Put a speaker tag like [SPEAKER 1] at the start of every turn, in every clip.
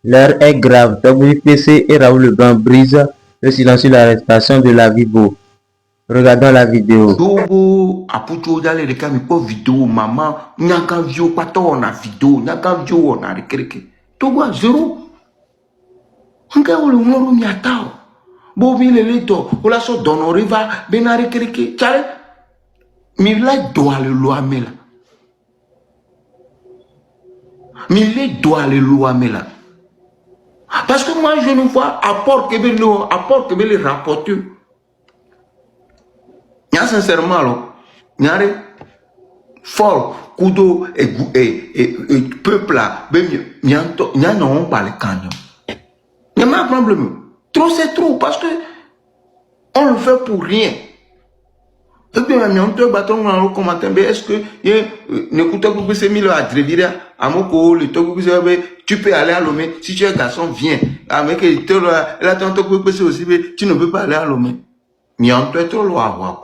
[SPEAKER 1] L'heure est grave. WPC et Raoul Leblanc brisent le silence sur l'arrestation de la Vibo. Regardons la vidéo.
[SPEAKER 2] Togo apucho dale de kami ko vidéo maman nyaka vio pato na vidéo nyaka vio na rekreke Togo a zéro nka wole ngoro mi atao bo mi le leto ola so dono riva bena rekreke chale mi la doit le loi mela mi le doit le loi mela parce que moi je ne vois apport que le rapporteur nya sincèrement lo nyare fort kudo et peuple là nya non pas le canyon il y a un problème trop c'est trop parce que on le fait pour rien et puis même on te bâton dans le commentaire est-ce que n'écoute pas que c'est mis à Drevira à mon co le temps que tu peux aller à Lomé si tu es garçon viens avec te là ton que c'est aussi tu ne peux pas aller à Lomé mais on peut trop loin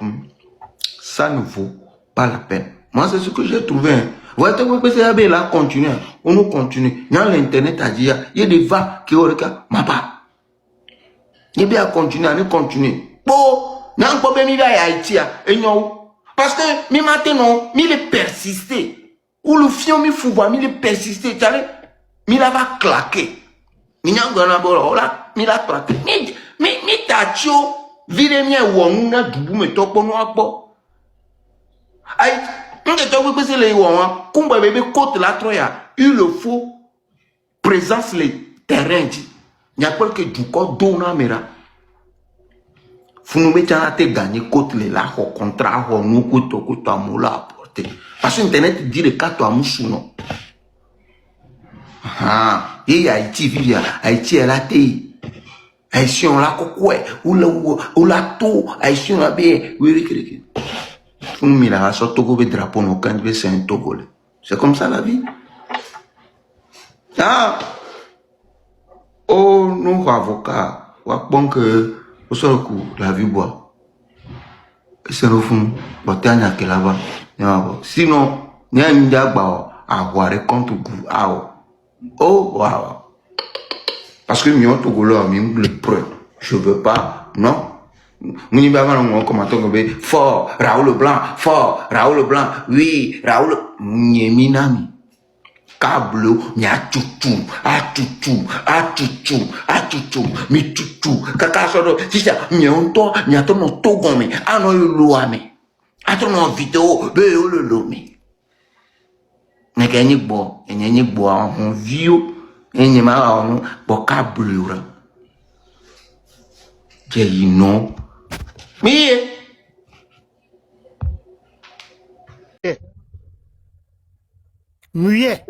[SPEAKER 2] ça ne vaut pas la peine. Moi, c'est ce que j'ai trouvé. Vous voyez, là, continue. On nous continue. Dans l'internet, il y a des va qui ont le cas. Ma part. Il y a bien continuer, on continue. Bon, n'a pas bien Haïti. Parce que, mi maintenant, mi le persister. Ou le fion mi fouba, mi le persister. Mi la va claquer. Mi n'a pas mi la claquer. Mi tachio. Vire mi ou on a dubu me topo no akbo. Aïe, quand tu as vu que les Ouans, comme bébé côte la troya, il le faut présence les terrains. Il y a pas que du corps d'ona mera. Faut nous mettre à te gagner côte les là, au contrat, au nous côte au côte à moula apporter. Parce que internet dit le cas toi moussouno. Ah, et Haïti vive, Haïti elle a té. Haïti on l'a quoi, ou la tout, Haïti on a bien, oui. C'est un Togolais. C'est comme ça la vie. Ah! Oh, nous, avocats, on que, au sol coup, la vie boit. C'est le fond, botanya que là-bas. Sinon, il y a une diagba à voir contre goût. Oh, waouh. Parce que nous, Togolais, nous, le preuve. Je veux pas, non. Nous avons commenté fort, Raoul Leblanc, oui, Raoul, Nyeminami, câble, nya tutu, mi tutu, kaka soro, si ça, nyonto, nyato no togome, ano luame, ato no vidéo, be le lome. Nekeni bo, enyenyi bo, on vieux, enyema on, bo câble, j'ai non. Mais
[SPEAKER 3] Muye.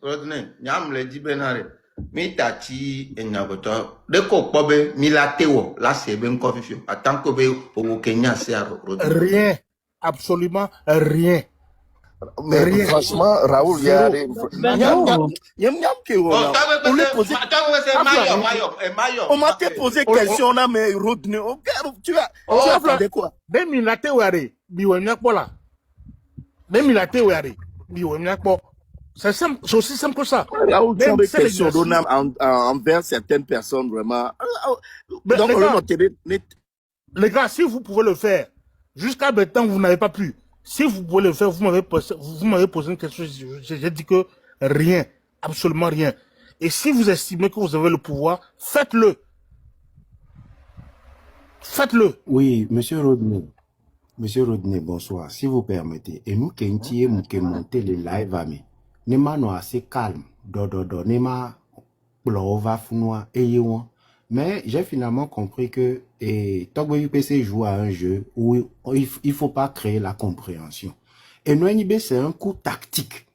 [SPEAKER 2] Rodney, nyam le di benare. Mi tati enyagoto. Deko pobe mi la tewo, la sebe nko fifio. Atanko be owo Kenya se aro Rodney.
[SPEAKER 3] Rien, absolument rien.
[SPEAKER 4] Mais
[SPEAKER 3] Rien.
[SPEAKER 4] franchement, Raoul, il y a des...
[SPEAKER 3] On m'a posé question là, mais Rodney, tu as fait quoi? Même il a été ouaré, biwemnyakpola. Même il a été ouaré, biwemnyakpo. C'est aussi simple que ça.
[SPEAKER 4] Raoul, tu as des questions envers certaines personnes, vraiment. Donc,
[SPEAKER 3] les gars, si vous pouvez le faire, jusqu'à maintenant, vous n'avez pas pu. Si vous pouvez le faire, vous m'avez posé une question, j'ai dit que rien, absolument rien. Et si vous estimez que vous avez le pouvoir, faites-le. Faites-le.
[SPEAKER 5] Oui, monsieur Rodney. Monsieur Rodney, bonsoir. Si vous permettez. Et nous, Kenti, nous qui monter le live à mi. Nema no assez calme. Nema blova funwa eyewan. Mais j'ai finalement compris que Togo UPC joue à un jeu où il faut pas créer la compréhension. Et NONIB, c'est un coup tactique.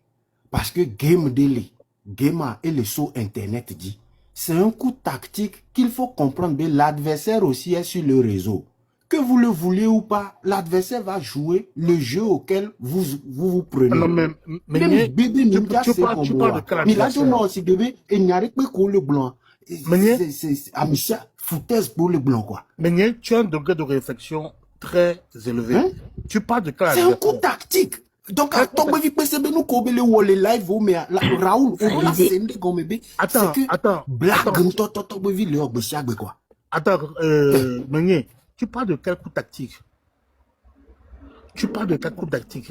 [SPEAKER 5] Parce que game daily, game et le saut internet dit, c'est un coup tactique qu'il faut comprendre. L'adversaire aussi est sur le réseau. Que vous le vouliez ou pas, l'adversaire va jouer le jeu auquel vous prenez.
[SPEAKER 3] Non, mais tu parles de quel adversaire?
[SPEAKER 5] Il n'y a pas que le blanc. C'est Amisha, foutaise pour le blanc, quoi.
[SPEAKER 3] Mais tu as un degré de réflexion très élevé. Hein? Tu parles de quel adversaire?
[SPEAKER 5] C'est un coup tactique. Donc, à ton avis, c'est nous qu'on veut le live, mais Raoul, on l'a scène comme bébé.
[SPEAKER 3] Attends,
[SPEAKER 5] blague, ton avis, le hog, quoi.
[SPEAKER 3] Attends, Meunier, tu parles de quel coup tactique?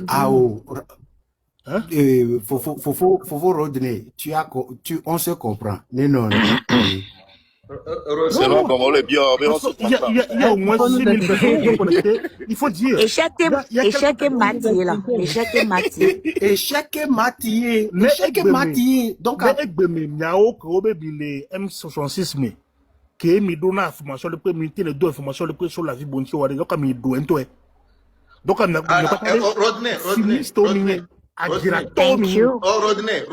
[SPEAKER 5] Ah, oh.
[SPEAKER 3] Hein?
[SPEAKER 5] Faut Rodney, on se comprend. Non.
[SPEAKER 4] C'est bon, comme on le bien, mais on se
[SPEAKER 3] Il y a au moins 6 000 personnes connectées. Il faut dire.
[SPEAKER 6] Échec et Mathieu, là. Échec et Mathieu.
[SPEAKER 5] Échec et Mathieu. Donc,
[SPEAKER 3] mais Miao, Kobe, Bile, M66, mais. Qui me donne l'information, le premier, les deux informations, le premier sur la vie, bon, tu vois, donc, il doit être. Donc, on a pas
[SPEAKER 2] Rodney.
[SPEAKER 6] Thank you.
[SPEAKER 2] Rodney.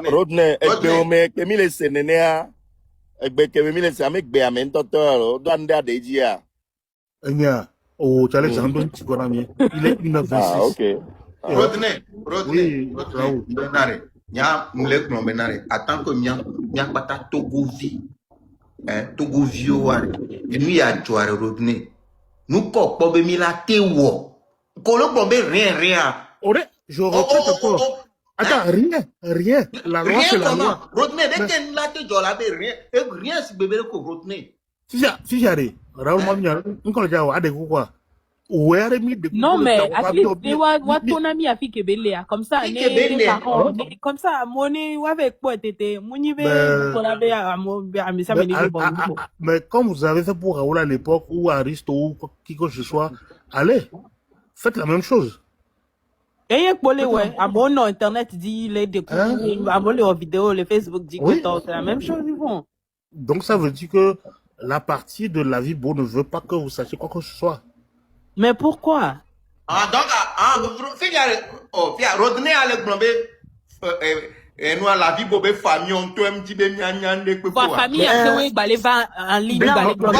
[SPEAKER 4] Rodney, Kemi le senenea. Kemi le samek be amen toto, doanda de dia.
[SPEAKER 3] Oh, tu as les ambons qui connaissent bien. Il est 1h26.
[SPEAKER 4] Ah, ok.
[SPEAKER 2] Rodney.
[SPEAKER 3] Oui, Raoul.
[SPEAKER 2] Benare. Nya mlek no benare. Attends que nya pata Togovi. Togo vieware. Et nous y a joué Rodney. Nous coupons be mi la te wo. Colo bombe rien.
[SPEAKER 3] Je reprends encore. Attends, rien. La loi, c'est la loi.
[SPEAKER 2] Rodney, dès que nous la te jola be rien si bébé ko Rodney.
[SPEAKER 3] Si j'arrive, Raoul m'a mis un de quoi.
[SPEAKER 7] Non, mais à least, ton ami a fait que comme ça, comme ça, mon avec quoi t'étais, mon
[SPEAKER 3] mais comme vous avez fait pour Raoul à l'époque, ou Aristo, ou qui que ce soit, allez, faites la même chose.
[SPEAKER 7] Et ouais, à mon internet dit les découvertes, à mon vidéo, le Facebook dit que c'est la même chose, ils vont.
[SPEAKER 3] Donc ça veut dire que la partie de la vie ne veut pas que vous sachiez quoi que ce soit.
[SPEAKER 7] Mais pourquoi?
[SPEAKER 2] Rodney a le blambé, et nous, la vie, bobé, famille, on te aime, tu veux m'y de quoi.
[SPEAKER 7] Famille, après, balé va en ligne, balé
[SPEAKER 6] Blanc,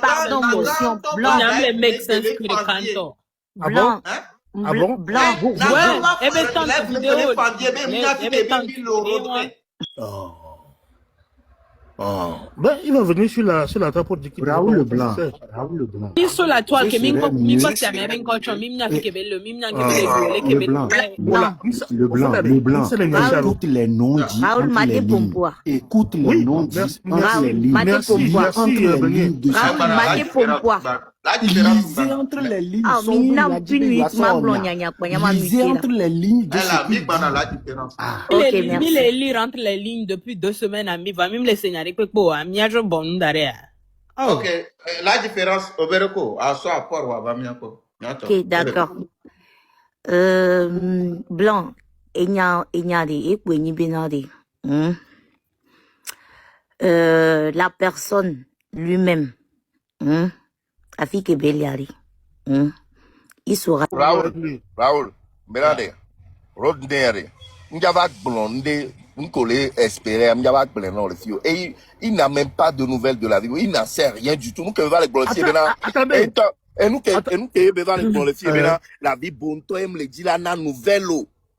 [SPEAKER 6] pardon, motion. Blanc,
[SPEAKER 7] les mecs s'inscrivent le canton.
[SPEAKER 6] Blanc. Blanc.
[SPEAKER 7] Ouais, et bien, tant de vidéos.
[SPEAKER 3] Ben, il va venir sur la trappe de
[SPEAKER 5] Raoul le Blanc.
[SPEAKER 7] Il sur la toile que mi pas ça mais quand tu mi na que le mi na
[SPEAKER 5] le blanc. Écoute les noms dits entre les lignes. Écoute les noms dits entre les lignes.
[SPEAKER 6] Raoul Maté Pompois.
[SPEAKER 5] Lisez entre les lignes. Lisez entre les lignes de ce qu'il dit.
[SPEAKER 7] Il est lire entre les lignes depuis 2 semaines à mi va même les signaler que pour mi a bon d'arrêt.
[SPEAKER 2] Ok, la différence au Berco, à soi apport ou à Miako.
[SPEAKER 6] Ok, d'accord. Blanc, la personne lui-même, Afike Beliari, il sera.
[SPEAKER 4] Raoul, Berade, Rodney, N'Java Blonde, N'Kolé espérait, N'Java Blonde, le fio. Et il n'a même pas de nouvelles de la vie, il n'en sait rien du tout. Nous, que va les blondes,
[SPEAKER 3] attendez.
[SPEAKER 4] Et nous, que va les blondes, la vie, bon, toi, aime les dire, la nouvelle,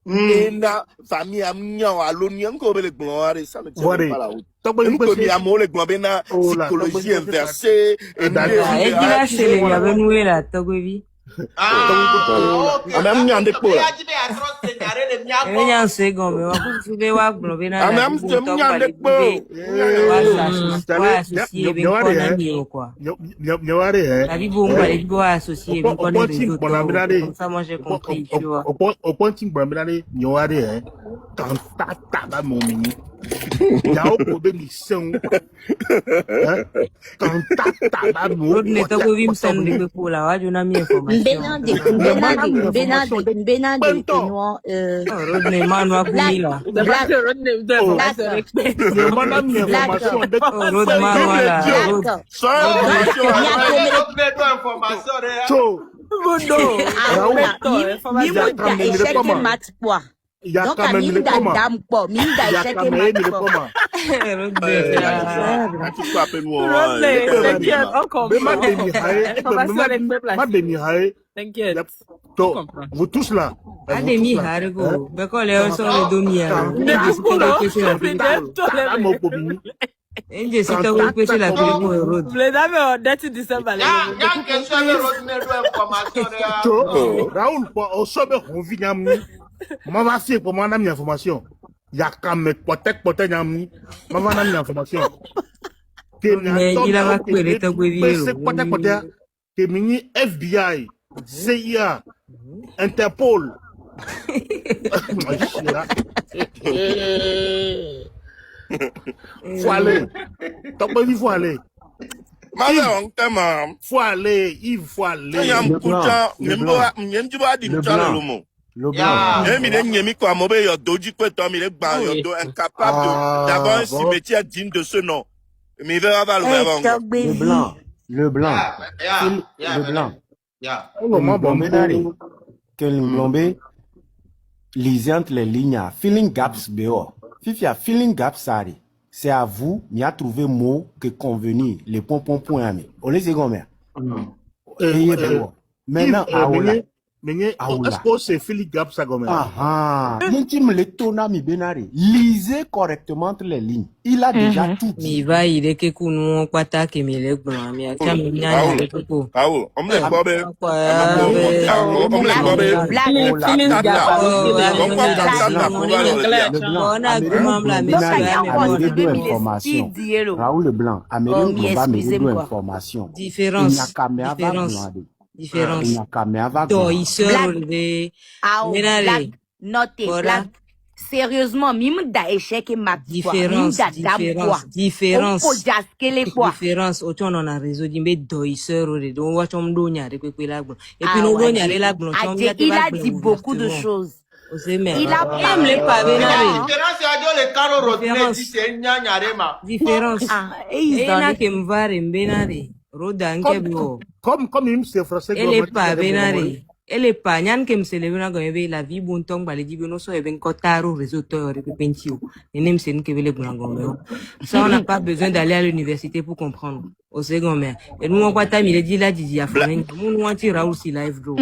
[SPEAKER 4] et la famille, amnion, à l'onion, comme les blondes, ça ne tient pas la route. Nous, comme il y a mot, les blondes, psychologie inversée, et même en déco.
[SPEAKER 6] Donc, à Minda Dame, Minda échec et Matipoma.
[SPEAKER 7] T'inquiète, on comprend. T'inquiète.
[SPEAKER 3] Vous tous là.
[SPEAKER 8] Enje si to we pe se la pe mo road.
[SPEAKER 7] Le dame o dati December le.
[SPEAKER 3] Raoul, au sommet, on vit d'amni. Maman, c'est pour moi, une information. Il y a quand même peut-être d'amni. Maman, une information.
[SPEAKER 8] Il a vacué les tabouilles.
[SPEAKER 3] C'est peut-être que mini FBI, CIA, Interpol. Faut aller. T'as pas dit faut aller. Faut aller, il faut aller.
[SPEAKER 5] Le blanc.
[SPEAKER 4] Incapable d'avoir un cimetière digne de ce nom. Mais il va avoir le
[SPEAKER 5] blanc. Le blanc. Le blanc. Quel blombe. Lisez entre les lignes. Feeling gaps béo. Fifia, feeling gaps sari. C'est à vous, il y a trouvé mot que convenir. Les pompons point ami. On les est maintenant,
[SPEAKER 3] est-ce que c'est Philippe Gap ça comme
[SPEAKER 5] ça? L'intime le tona mi benari. Lisez correctement entre les lignes. Il a déjà tout dit.
[SPEAKER 8] Mi va il est que nous kwata ke mi le gbon mi a mi nya le popo.
[SPEAKER 4] On me bobe.
[SPEAKER 5] Raoul Leblanc, Américain va information.
[SPEAKER 8] Différence.
[SPEAKER 6] Black, sérieusement, mime da échec et ma
[SPEAKER 8] différence. Autant on a réseau d'imbe doisseur ou de don watch on donya de kwe la gbon. Et puis nous donya la gbon.
[SPEAKER 6] Il a dit beaucoup de choses.
[SPEAKER 8] Il a même les pas différence. Et na ke mvare mbenare. Roda nkebio.
[SPEAKER 3] Comme il se français.
[SPEAKER 8] Elle est pas benare. Elle est pas nyan kem se levena gombe la vie bon tong bale dibi no so even kotaro réseau to repentio. Et nem sen ke vele gombe. Ça on n'a pas besoin d'aller à l'université pour comprendre. Au secondaire. Et nous on pas ta mi dit la didi a fait. Nous on tire aussi live do.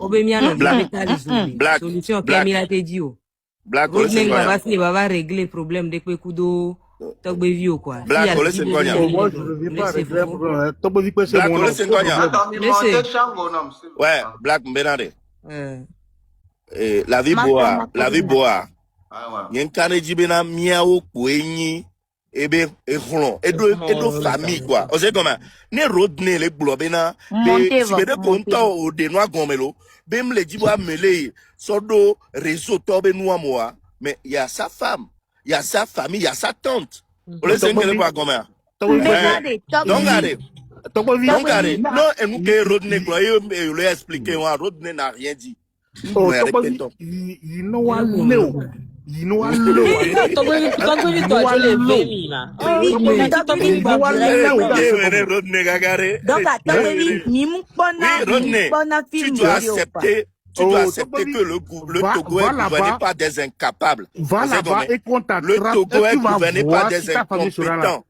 [SPEAKER 8] Obemia no la solution que mi la te dit o.
[SPEAKER 4] Black
[SPEAKER 8] va régler problème de kudo. Black
[SPEAKER 4] c'est quoi?
[SPEAKER 3] Moi, je ne veux pas régler
[SPEAKER 4] ouais, Black Benade. La vie boa. Yen kane jibena miao kwenyi ebe eflon edo famille quoi. On sait comment ne rodne le globena be sibede konta o de noa gomelo bem le jibo amele sodo réseau tobe noa moa mais il y a sa femme. Il y a sa famille, il y a sa tante. On le sait qu'elle est pas comme ça. Donc, regardez. Non, et nous, que Rodney, il lui a expliqué, Rodney n'a rien dit.
[SPEAKER 3] Il know what low. You know what low.
[SPEAKER 4] Tu dois accepter que le Togo est gouverné par des incapables. Le Togo est gouverné par des incompétents.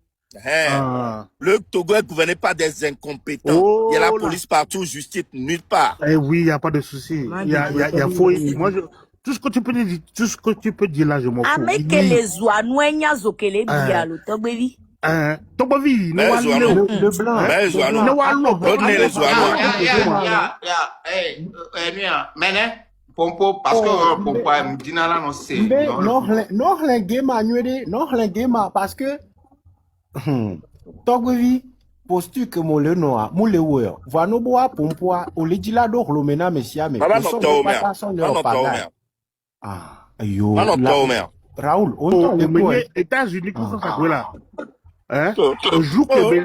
[SPEAKER 4] Le Togo est gouverné par des incompétents. Il y a la police partout, justice nulle part.
[SPEAKER 3] Eh oui, il n'y a pas de souci. Il y a faux. Moi, tout ce que tu peux dire là, je m'en fous.
[SPEAKER 6] Mais que les ouanouenya zokele dialo, Togovi.
[SPEAKER 3] Togovi,
[SPEAKER 5] le blanc.
[SPEAKER 2] Pompo, parce que pompo est dinala no se.
[SPEAKER 5] Non, parce que Togovi posture que mon le noa, mon le weur. Va no boa pompo o legilado romena mesia me. Ah, yo. Raoul, on
[SPEAKER 3] les États-Unis qui sont ça là. Hein? Joue que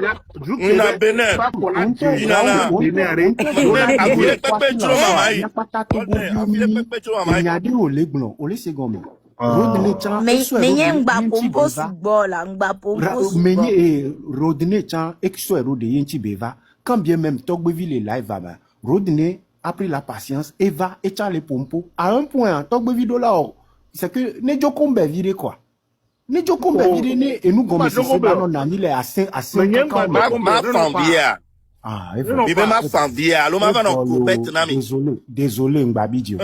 [SPEAKER 5] quand bien même Togbeville est live, Rodney a pris la patience et va échanger les pompos à un point. Togbeville là, c'est que ne jokombe vire quoi. Ne jokombe vire ne et nous gomme c'est pas non nani les à 5
[SPEAKER 4] ma fambia. Ah, il veut ma fambia. Lo ma va non coupette nami.
[SPEAKER 5] Désolé Mbabidio.